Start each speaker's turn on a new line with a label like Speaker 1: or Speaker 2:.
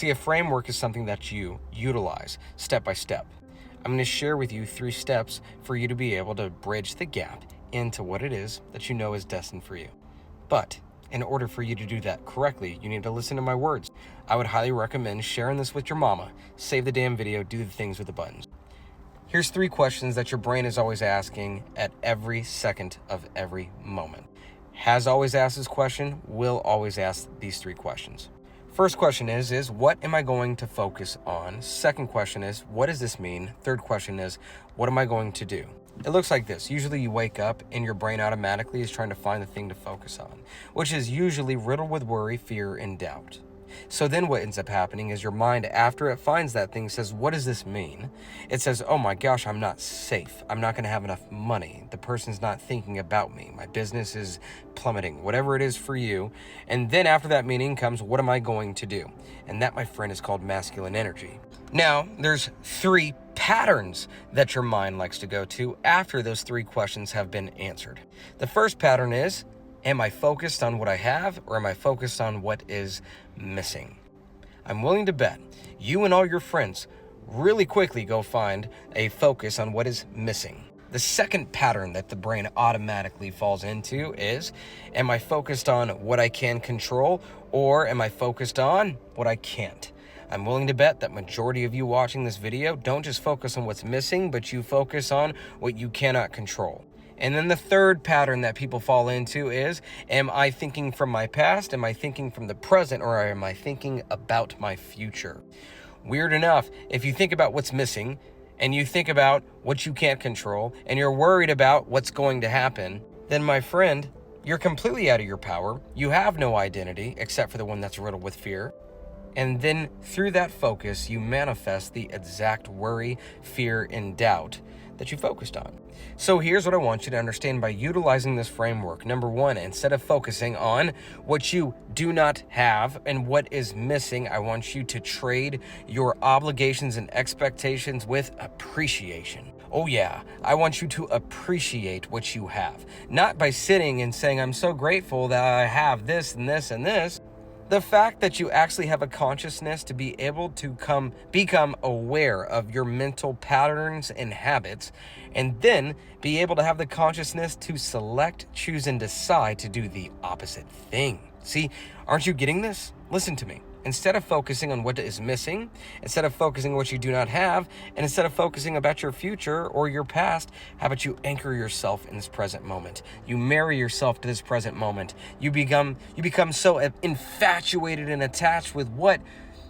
Speaker 1: See, a framework is something that you utilize step by step. I'm going to share with you 3 steps for you to be able to bridge the gap into what it is that you know is destined for you. But in order for you to do that correctly, you need to listen to my words. I would highly recommend sharing this with your mama. Save the damn video, do the things with the buttons. Here's 3 questions that your brain is always asking at every second of every moment. Has always asked this question, will always ask these 3 questions. First question is what am I going to focus on? Second question is, what does this mean? Third question is, what am I going to do? It looks like this. Usually you wake up and your brain automatically is trying to find the thing to focus on, which is usually riddled with worry, fear, and doubt. So then what ends up happening is your mind, after it finds that thing, says, what does this mean? It says, oh my gosh, I'm not safe. I'm not going to have enough money. The person's not thinking about me. My business is plummeting, whatever it is for you. And then after that meaning comes, what am I going to do? And that, my friend, is called masculine energy. Now, there's 3 patterns that your mind likes to go to after those 3 questions have been answered. The first pattern is, am I focused on what I have, or am I focused on what is missing? I'm willing to bet you and all your friends really quickly go find a focus on what is missing. The second pattern that the brain automatically falls into is, am I focused on what I can control, or am I focused on what I can't? I'm willing to bet that majority of you watching this video don't just focus on what's missing, but you focus on what you cannot control. And then the third pattern that people fall into is, am I thinking from my past? Am I thinking from the present? Or am I thinking about my future? Weird enough, if you think about what's missing and you think about what you can't control and you're worried about what's going to happen, then my friend, you're completely out of your power. You have no identity except for the one that's riddled with fear. And then through that focus, you manifest the exact worry, fear, and doubt that you focused on. So here's what I want you to understand by utilizing this framework. Number 1, instead of focusing on what you do not have and what is missing, I want you to trade your obligations and expectations with appreciation. Oh yeah, I want you to appreciate what you have. Not by sitting and saying, I'm so grateful that I have this and this and this. The fact that you actually have a consciousness to be able to become aware of your mental patterns and habits, and then be able to have the consciousness to select, choose, and decide to do the opposite thing. See, aren't you getting this? Listen to me. Instead of focusing on what is missing, instead of focusing on what you do not have, and instead of focusing about your future or your past, how about you anchor yourself in this present moment? You marry yourself to this present moment. You become so infatuated and attached with what